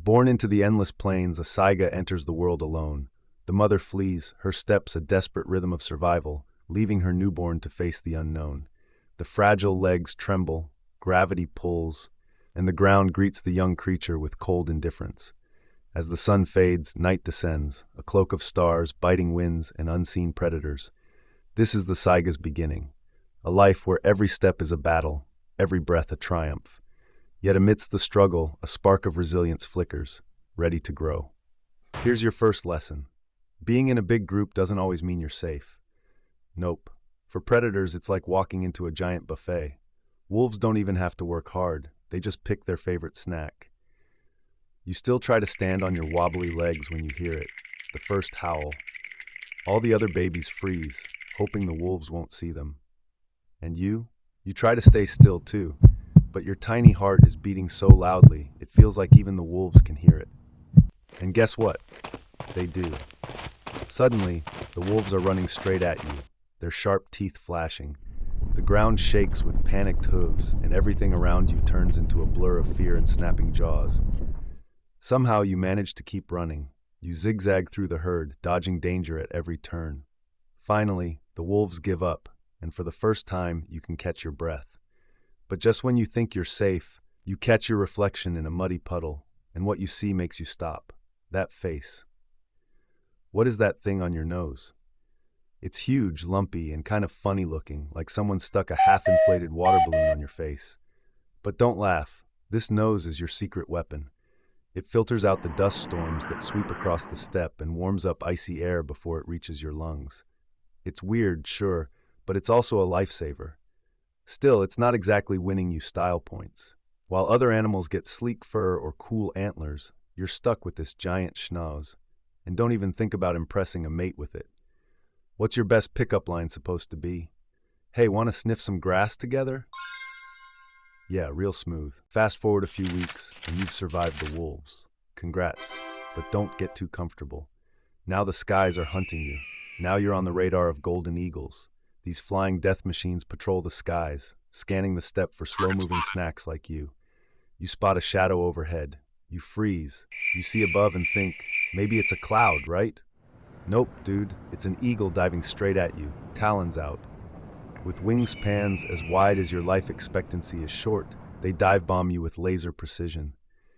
Born into the endless plains, a Saiga enters the world alone. The mother flees, her steps a desperate rhythm of survival, leaving her newborn to face the unknown. The fragile legs tremble, gravity pulls, and the ground greets the young creature with cold indifference. As the sun fades, night descends, a cloak of stars, biting winds, and unseen predators. This is the Saiga's beginning, a life where every step is a battle, every breath a triumph. Yet amidst the struggle, a spark of resilience flickers, ready to grow. Here's your first lesson. Being in a big group doesn't always mean you're safe. Nope. For predators, it's like walking into a giant buffet. Wolves don't even have to work hard. They just pick their favorite snack. You still try to stand on your wobbly legs when you hear it, the first howl. All the other babies freeze, hoping the wolves won't see them. And you try to stay still too, but your tiny heart is beating so loudly, it feels like even the wolves can hear it. And guess what? They do. Suddenly, the wolves are running straight at you, their sharp teeth flashing. The ground shakes with panicked hooves, and everything around you turns into a blur of fear and snapping jaws. Somehow you manage to keep running. You zigzag through the herd, dodging danger at every turn. Finally, the wolves give up, and for the first time, you can catch your breath. But just when you think you're safe, you catch your reflection in a muddy puddle, and what you see makes you stop. That face. What is that thing on your nose? It's huge, lumpy, and kind of funny looking, like someone stuck a half-inflated water balloon on your face. But don't laugh. This nose is your secret weapon. It filters out the dust storms that sweep across the steppe and warms up icy air before it reaches your lungs. It's weird, sure, but it's also a lifesaver. Still, it's not exactly winning you style points. While other animals get sleek fur or cool antlers, you're stuck with this giant schnoz. And don't even think about impressing a mate with it. What's your best pickup line supposed to be? Hey, want to sniff some grass together? Yeah, real smooth. Fast forward a few weeks, and you've survived the wolves. Congrats, but don't get too comfortable. Now the skies are hunting you. Now you're on the radar of golden eagles. These flying death machines patrol the skies, scanning the steppe for slow-moving snacks like you. You spot a shadow overhead. You freeze. You see above and think, maybe it's a cloud, right? Nope, dude. It's an eagle diving straight at you, talons out. With wingspans as wide as your life expectancy is short, they dive bomb you with laser precision.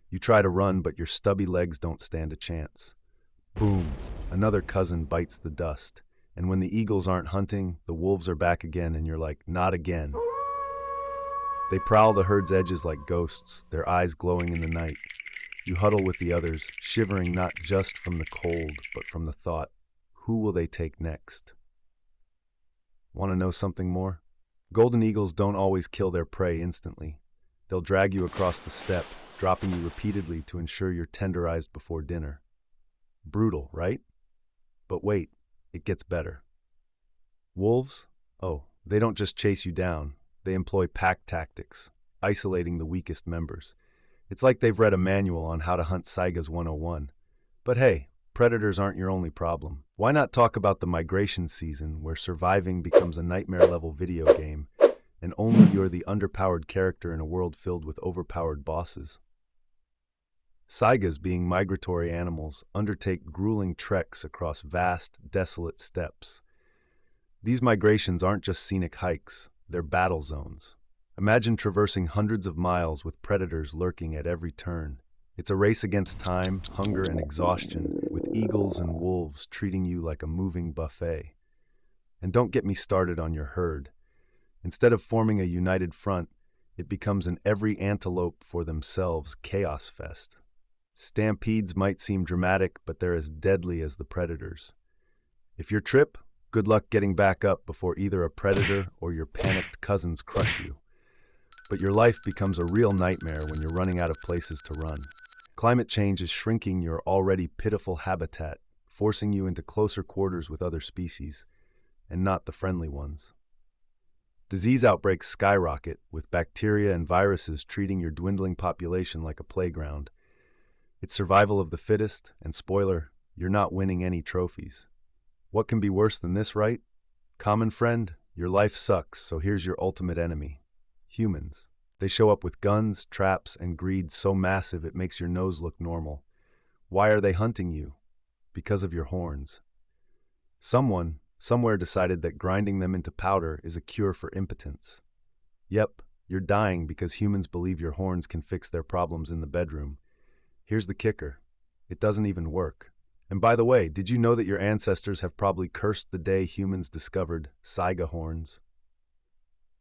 You try to run, but your stubby legs don't stand a chance. Boom! Another cousin bites the dust. And when the eagles aren't hunting, the wolves are back again, and you're like, not again. They prowl the herd's edges like ghosts, their eyes glowing in the night. You huddle with the others, shivering not just from the cold, but from the thought, who will they take next? Want to know something more? Golden eagles don't always kill their prey instantly. They'll drag you across the steppe, dropping you repeatedly to ensure you're tenderized before dinner. Brutal, right? But wait, it gets better. Wolves? Oh, they don't just chase you down. They employ pack tactics, isolating the weakest members. It's like they've read a manual on how to hunt Saigas 101. But hey, predators aren't your only problem. Why not talk about the migration season where surviving becomes a nightmare-level video game, and only you're the underpowered character in a world filled with overpowered bosses? Saigas, being migratory animals, undertake grueling treks across vast, desolate steppes. These migrations aren't just scenic hikes, they're battle zones. Imagine traversing hundreds of miles with predators lurking at every turn. It's a race against time, hunger, and exhaustion, with eagles and wolves treating you like a moving buffet. And don't get me started on your herd. Instead of forming a united front, it becomes an every antelope for themselves chaos fest. Stampedes might seem dramatic, but they're as deadly as the predators. If you trip, good luck getting back up before either a predator or your panicked cousins crush you. But your life becomes a real nightmare when you're running out of places to run. Climate change is shrinking your already pitiful habitat, forcing you into closer quarters with other species, and not the friendly ones. Disease outbreaks skyrocket, with bacteria and viruses treating your dwindling population like a playground. It's survival of the fittest, and spoiler, you're not winning any trophies. What can be worse than this, right? Common friend, your life sucks, so here's your ultimate enemy. Humans. They show up with guns, traps, and greed so massive it makes your nose look normal. Why are they hunting you? Because of your horns. Someone, somewhere decided that grinding them into powder is a cure for impotence. Yep, you're dying because humans believe your horns can fix their problems in the bedroom. Here's the kicker. It doesn't even work. And by the way, did you know that your ancestors have probably cursed the day humans discovered Saiga horns?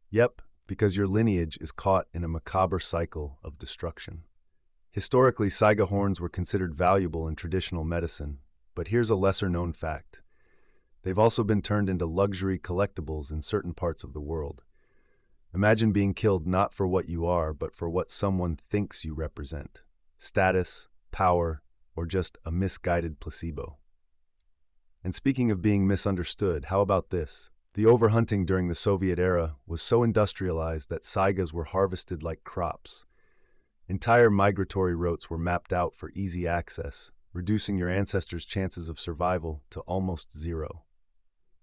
Yep, because your lineage is caught in a macabre cycle of destruction. Historically, Saiga horns were considered valuable in traditional medicine, but here's a lesser-known fact. They've also been turned into luxury collectibles in certain parts of the world. Imagine being killed not for what you are, but for what someone thinks you represent. Status, power, or just a misguided placebo. And speaking of being misunderstood, how about this? The overhunting during the Soviet era was so industrialized that saigas were harvested like crops. Entire migratory routes were mapped out for easy access, reducing your ancestors' chances of survival to almost zero.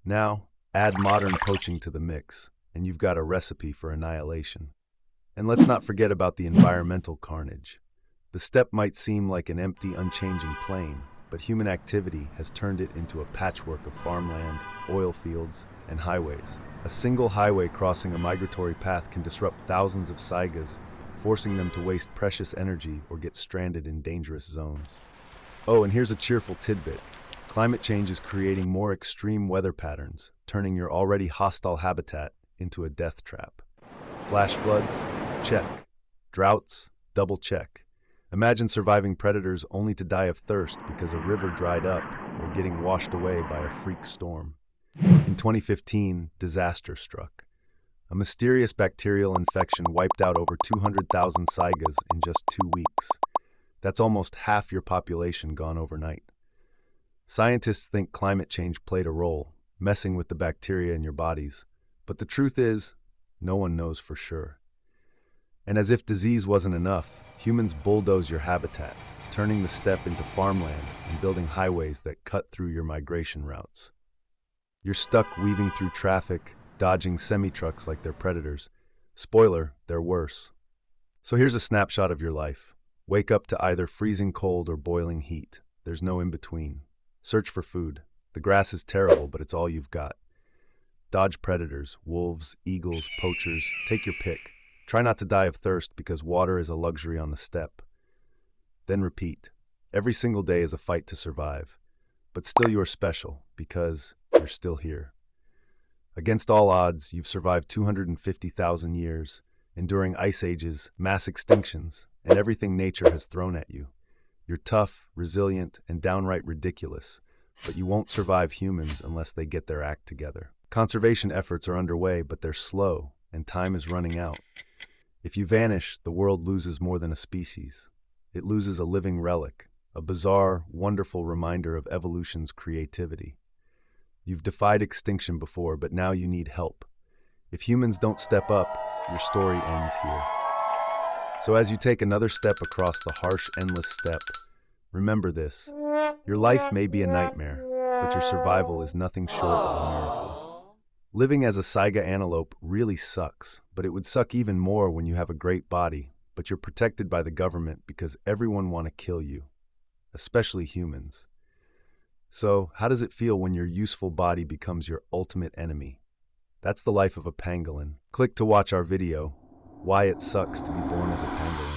Now, add modern poaching to the mix, and you've got a recipe for annihilation. And let's not forget about the environmental carnage. The steppe might seem like an empty, unchanging plain, but human activity has turned it into a patchwork of farmland, oil fields, and highways. A single highway crossing a migratory path can disrupt thousands of saigas, forcing them to waste precious energy or get stranded in dangerous zones. Oh, and here's a cheerful tidbit. Climate change is creating more extreme weather patterns, turning your already hostile habitat into a death trap. Flash floods? Check. Droughts? Double check. Imagine surviving predators only to die of thirst because a river dried up or getting washed away by a freak storm. In 2015, disaster struck. A mysterious bacterial infection wiped out over 200,000 saigas in just 2 weeks. That's almost half your population gone overnight. Scientists think climate change played a role, messing with the bacteria in your bodies. But the truth is, no one knows for sure. And as if disease wasn't enough, humans bulldoze your habitat, turning the steppe into farmland and building highways that cut through your migration routes. You're stuck weaving through traffic, dodging semi-trucks like they're predators. Spoiler, they're worse. So here's a snapshot of your life. Wake up to either freezing cold or boiling heat. There's no in-between. Search for food. The grass is terrible, but it's all you've got. Dodge predators, wolves, eagles, poachers. Take your pick. Try not to die of thirst because water is a luxury on the steppe. Then repeat. Every single day is a fight to survive. But still you're special because you're still here. Against all odds, you've survived 250,000 years, enduring ice ages, mass extinctions, and everything nature has thrown at you. You're tough, resilient, and downright ridiculous, but you won't survive humans unless they get their act together. Conservation efforts are underway, but they're slow, and time is running out. If you vanish, the world loses more than a species. It loses a living relic, a bizarre, wonderful reminder of evolution's creativity. You've defied extinction before, but now you need help. If humans don't step up, your story ends here. So as you take another step across the harsh, endless steppe, remember this. Your life may be a nightmare, but your survival is nothing short of a miracle. Living as a Saiga antelope really sucks, but it would suck even more when you have a great body, but you're protected by the government because everyone wants to kill you, especially humans. So, how does it feel when your useful body becomes your ultimate enemy? That's the life of a pangolin. Click to watch our video, Why It Sucks to Be Born as a Pangolin.